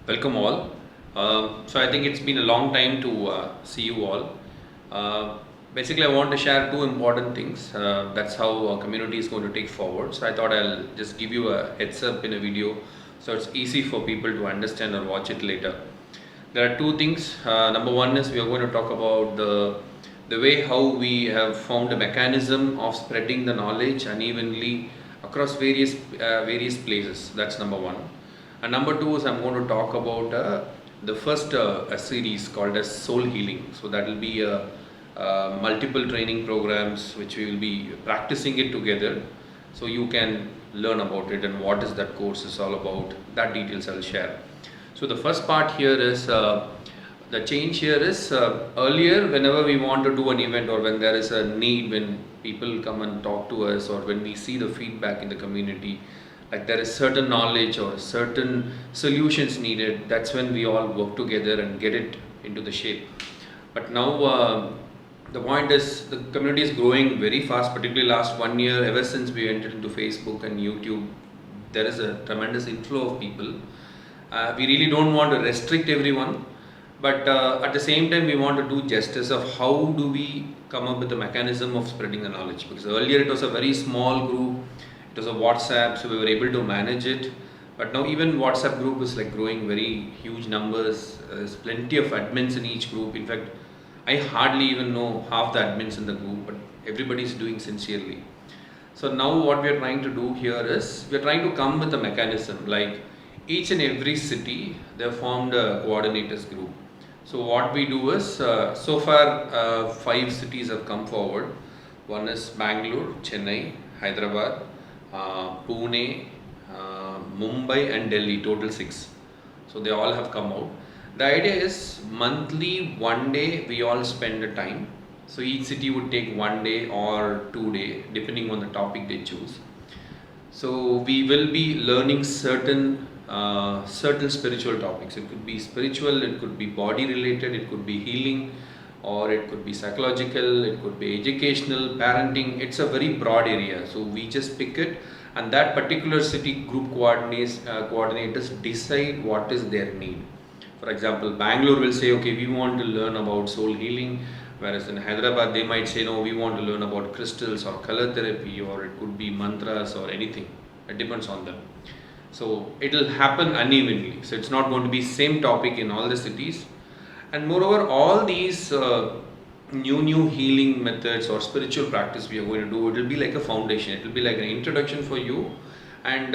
Welcome all. So I think it's been a long time to see you all. Basically, I want to share two important things. That's how our community is going to take forward. So I thought I'll just give you a heads up in a video, so it's easy for people to understand or watch it later. There are two things. Number one is we are going to talk about the way how we have found a mechanism of spreading the knowledge unevenly across various places. That's number one. And number two is I'm going to talk about the first a series called as Soul Healing. So that will be multiple training programs which we will be practicing it together, so you can learn about it and what is that course is all about. That details I'll share. So the first part here is the change here is earlier whenever we want to do an event or when there is a need, when people come and talk to us or when we see the feedback in the community, like there is certain knowledge or certain solutions needed, that's when we all work together and get it into the shape. But now the point is the community is growing very fast, particularly last 1 year. Ever since we entered into Facebook and YouTube, there is a tremendous inflow of people. We really don't want to restrict everyone, but at the same time we want to do justice of how do we come up with a mechanism of spreading the knowledge, because earlier it was a very small group. It was a WhatsApp, so we were able to manage it. But now even WhatsApp group is like growing very huge numbers. There's plenty of admins in each group. In fact, I hardly even know half the admins in the group, but everybody is doing sincerely. So now what we are trying to do here is we are trying to come with a mechanism, like each and every city they have formed a coordinators group. So what we do is so far 5 cities have come forward. One is Bangalore, Chennai, Hyderabad, Pune, Mumbai and Delhi, total 6. So they all have come out. The idea is monthly, 1 day we all spend a time. So each city would take 1 day or 2 days depending on the topic they choose. So we will be learning certain spiritual topics. It could be spiritual, it could be body related, it could be healing, or it could be psychological, it could be educational, parenting. It's a very broad area, so we just pick it and that particular city group coordinators decide what is their need. For example, Bangalore will say, okay, we want to learn about soul healing, whereas in Hyderabad they might say, no, we want to learn about crystals or color therapy, or it could be mantras or anything. It depends on them. So it will happen unevenly, so it's not going to be same topic in all the cities. And moreover, all these new healing methods or spiritual practice we are going to do, it will be like a foundation. It will be like an introduction for you, and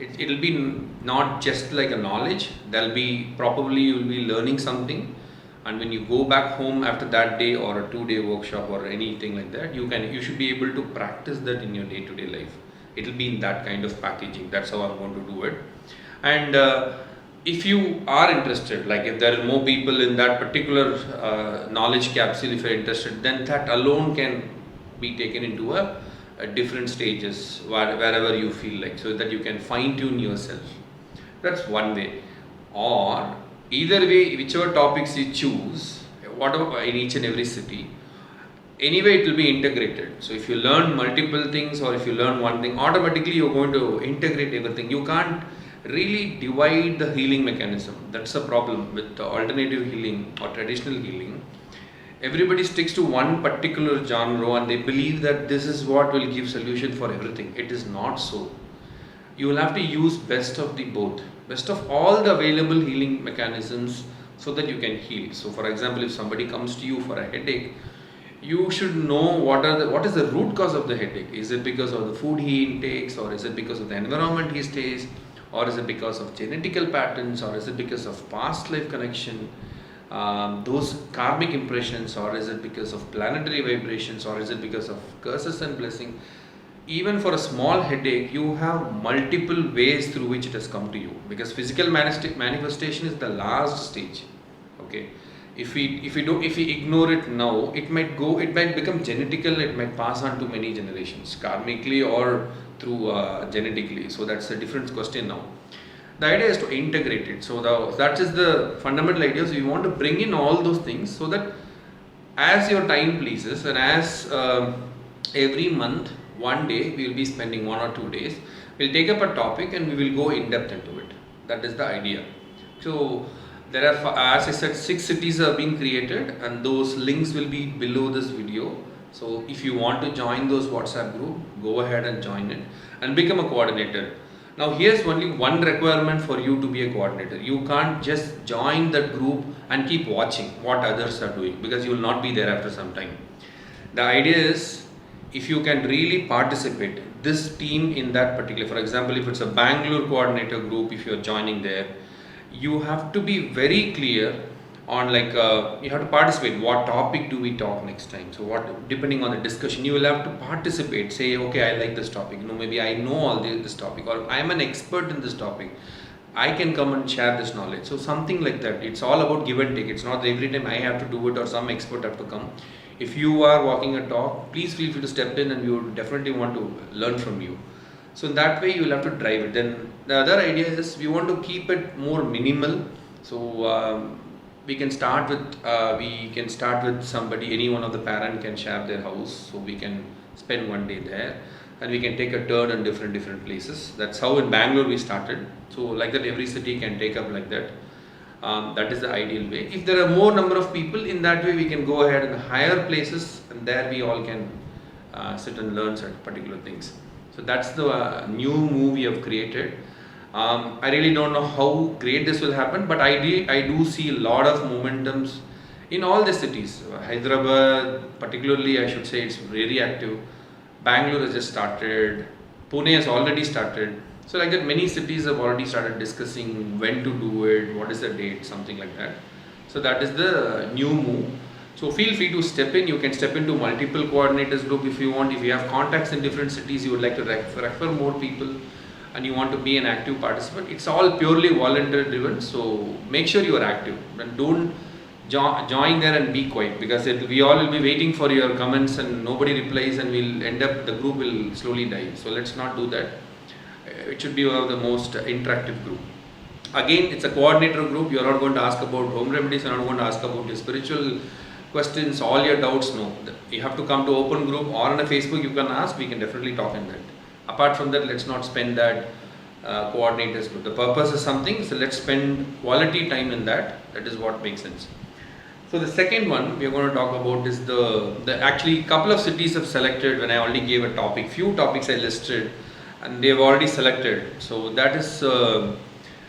it will be not just like a knowledge. There'll be probably you will be learning something, and when you go back home after that day or a 2-day workshop or anything like that, you should be able to practice that in your day-to-day life. It will be in that kind of packaging. That's how I'm going to do it. And if you are interested, like if there are more people in that particular knowledge capsule, if you're interested, then that alone can be taken into a different stages wherever you feel like, so that you can fine tune yourself. That's one way. Or either way, whichever topics you choose, whatever in each and every city, anyway it will be integrated. So if you learn multiple things or if you learn one thing, automatically you're going to integrate everything. You can't really divide the healing mechanism. That's a problem with alternative healing or traditional healing. Everybody sticks to one particular genre and they believe that this is what will give solution for everything. It is not so. You will have to use best of the both, best of all the available healing mechanisms, so that you can heal. So for example, if somebody comes to you for a headache, you should know what is the root cause of the headache. Is it because of the food he intakes, or is it because of the environment he stays, or is it because of genetical patterns, or is it because of past life connection, those karmic impressions, or is it because of planetary vibrations, or is it because of curses and blessing? Even for a small headache, you have multiple ways through which it has come to you, because physical manifestation is the last stage. Okay, if we ignore it now, it might become genetical. It might pass on to many generations, karmically or through genetically. So that's a different question now. The idea is to integrate it. So that is the fundamental idea. So you want to bring in all those things, so that as your time pleases, and as every month 1 day we will be spending 1 or 2 days, we'll take up a topic and we will go in depth into it. That is the idea. So there are, as I said, 6 cities are being created, and those links will be below this video. So if you want to join those WhatsApp group, go ahead and join it and become a coordinator. Now here's only one requirement for you to be a coordinator. You can't just join that group and keep watching what others are doing, because you will not be there after some time. The idea is, if you can really participate, this team in that particular, for example, if it's a Bangalore coordinator group, if you're joining there, you have to be very clear on, like, you have to participate. What topic do we talk next time? So what, depending on the discussion, you will have to participate. Say, okay, I like this topic. Maybe I know all this topic, or I'm an expert in this topic. I can come and share this knowledge. So something like that. It's all about give and take. It's not every time I have to do it or some expert have to come. If you are walking a talk, please feel free to step in, and we would definitely want to learn from you. So in that way, you will have to drive it. Then the other idea is, we want to keep it more minimal. So we can start with somebody. Any one of the parent can share their house, so we can spend one day there, and we can take a turn in different places. That's how in Bangalore we started. So like that, every city can take up like that. That is the ideal way. If there are more number of people, in that way we can go ahead and hire places, and there we all can sit and learn certain particular things. So that's the new move we have created. I really don't know how great this will happen, but I do see a lot of momentums in all the cities. Hyderabad particularly, I should say, it's very active. Bangalore has just started. Pune has already started. So like that, many cities have already started discussing when to do it, what is the date, something like that. So that is the new move. So feel free to step in. You can step into multiple coordinators group if you want. If you have contacts in different cities, you would like to refer more people, and you want to be an active participant, it's all purely volunteer driven. So make sure you are active, and don't join there and be quiet, because we all will be waiting for your comments and nobody replies, and we'll end up, the group will slowly die. So let's not do that. It should be one of the most interactive group. Again, it's a coordinator group. You are not going to ask about home remedies. You are not going to ask about your spiritual questions, all your doubts. No, you have to come to open group, or on a Facebook you can ask. We can definitely talk in that. Apart from that, let's not spend that coordinators group. The purpose is something, so let's spend quality time in that. That is what makes sense. So the second one we are going to talk about is the actually couple of cities have selected. When I already gave a topic, few topics I listed, and they have already selected. So that is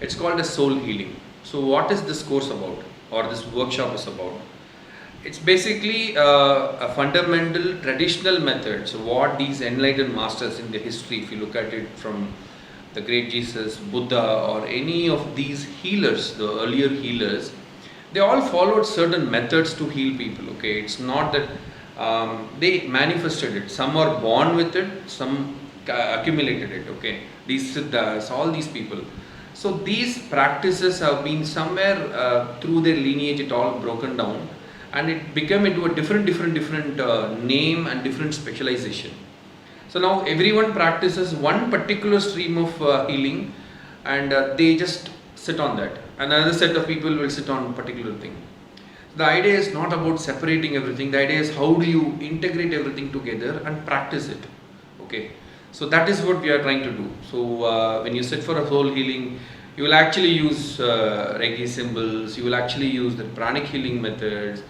it's called as soul healing. So what is this course about, or this workshop is about? It's basically a fundamental traditional method. So what these enlightened masters in the history, if you look at it from the great Jesus, Buddha, or any of these healers, the earlier healers, they all followed certain methods to heal people. Okay, it's not that they manifested it. Some are born with it, some accumulated it. Okay, these siddhas, all these people. So these practices have been somewhere through their lineage, it all broken down, and it became into a different name and different specialization. So now everyone practices one particular stream of healing, and they just sit on that. Another set of people will sit on a particular thing. The idea is not about separating everything. The idea is, how do you integrate everything together and practice it? Okay. So that is what we are trying to do. So when you sit for a soul healing, you will actually use Reiki symbols, you will actually use the pranic healing methods,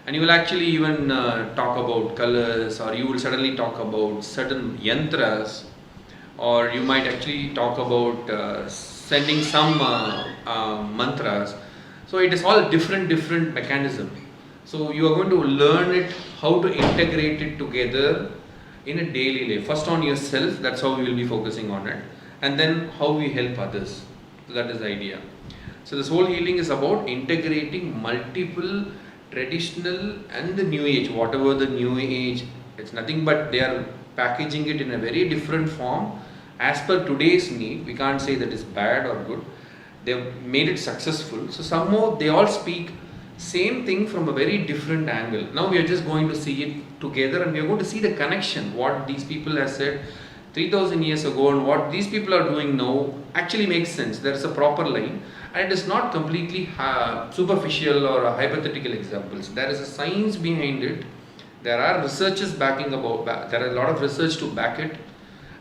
and you will actually even talk about colors, or you will suddenly talk about certain yantras, or you might actually talk about sending some mantras. So it is all different mechanism. So you are going to learn it, how to integrate it together in a daily life. First on yourself, that's how we will be focusing on it, and then how we help others. So that is the idea. So this whole healing is about integrating multiple traditional and the new age. Whatever the new age, it's nothing but they are packaging it in a very different form as per today's need. We can't say that is bad or good. They've made it successful. So somehow they all speak same thing from a very different angle. Now we are just going to see it together, and we are going to see the connection. What these people have said 3000 years ago and what these people are doing now actually makes sense. There is a proper line, and it is not completely superficial or hypothetical examples. There is a science behind it. There are researches backing about. There are a lot of research to back it,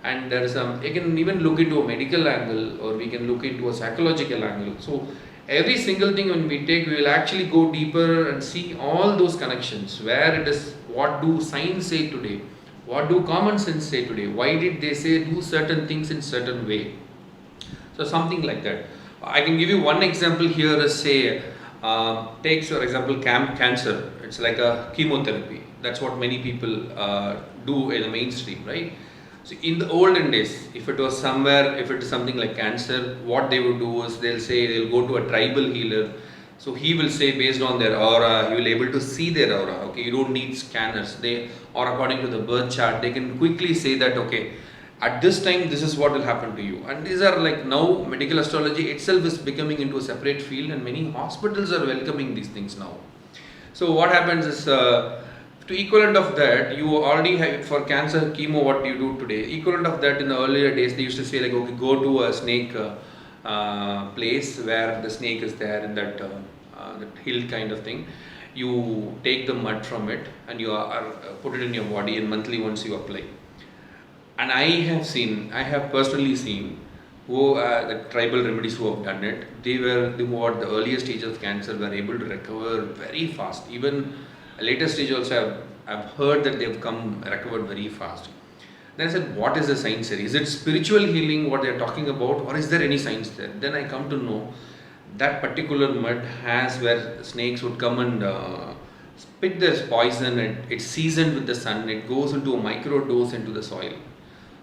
and there is you can even look into a medical angle, or we can look into a psychological angle. So Every single thing when we take, we will actually go deeper and see all those connections. Where it is, what do science say today? What do common sense say today? Why did they say do certain things in certain way? So something like that. I can give you one example here. Is say, take for example cancer. It's like a chemotherapy. That's what many people do in the mainstream, right? So in the olden days, if it was somewhere, if it is something like cancer, what they would do is they'll say they'll go to a tribal healer. So he will say based on their aura, he will able to see their aura. Okay, you don't need scanners. They, or according to the birth chart, they can quickly say that okay, at this time this is what will happen to you. And these are like, now medical astrology itself is becoming into a separate field, and many hospitals are welcoming these things now. So what happens is, to equivalent of that, you already have for cancer chemo what you do today. Equivalent of that in the earlier days, they used to say like, okay, go to a snake place where the snake is there in that, that hill kind of thing. You take the mud from it and you put it in your body, and monthly once you apply. And I have personally seen who the tribal remedies who have done it. They were who at the earlier stage of cancer were able to recover very fast. Even a later stage also, I've heard that they've come recovered very fast. Then I said, what is the science here? Is it spiritual healing what they're talking about, or is there any science there? Then I come to know that particular mud has where snakes would come and spit this poison, and it's seasoned with the sun. It goes into a micro dose into the soil.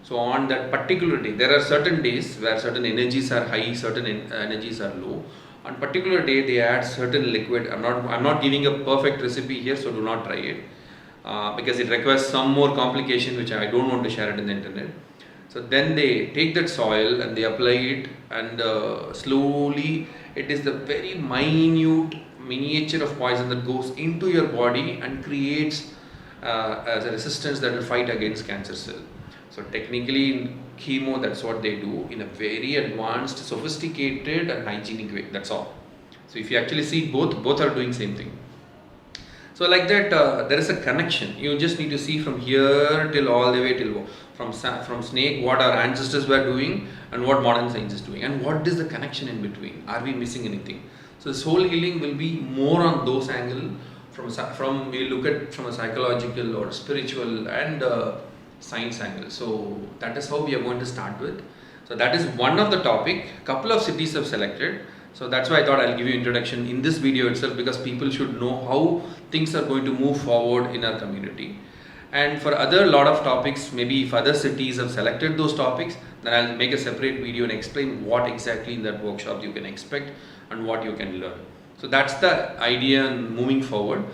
So on that particular day, there are certain days where certain energies are high, certain energies are low. On particular day, they add certain liquid. I'm not giving a perfect recipe here, so do not try it because it requires some more complication, which I don't want to share it in the internet. So then they take that soil and they apply it, and slowly it is the very minute miniature of poison that goes into your body and creates as a resistance that will fight against cancer cell. So technically in chemo, that's what they do in a very advanced, sophisticated and hygienic way. That's all. So if you actually see both are doing same thing. So like that, there is a connection. You just need to see from here till all the way till from snake what our ancestors were doing and what modern science is doing, and what is the connection in between. Are we missing anything? So this whole healing will be more on those angle. From we look at from a psychological or spiritual and science angle. So that is how we are going to start with. So that is one of the topic. Couple of cities have selected. So that's why I thought I'll give you introduction in this video itself, because people should know how things are going to move forward in our community. And for other lot of topics, maybe if other cities have selected those topics, then I'll make a separate video and explain what exactly in that workshop you can expect and what you can learn. So that's the idea moving forward.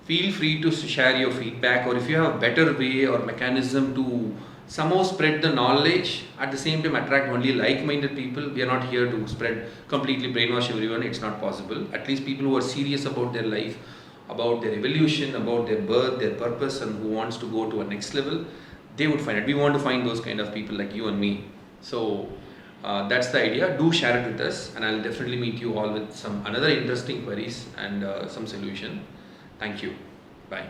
Feel free to share your feedback, or if you have a better way or mechanism to somehow spread the knowledge, at the same time attract only like-minded people. We are not here to spread, completely brainwash everyone. It's not possible. At least people who are serious about their life, about their evolution, about their birth, their purpose, and who wants to go to a next level, they would find it. We want to find those kind of people like you and me. So that's the idea. Do share it with us, and I'll definitely meet you all with some another interesting queries and some solution. Thank you. Bye.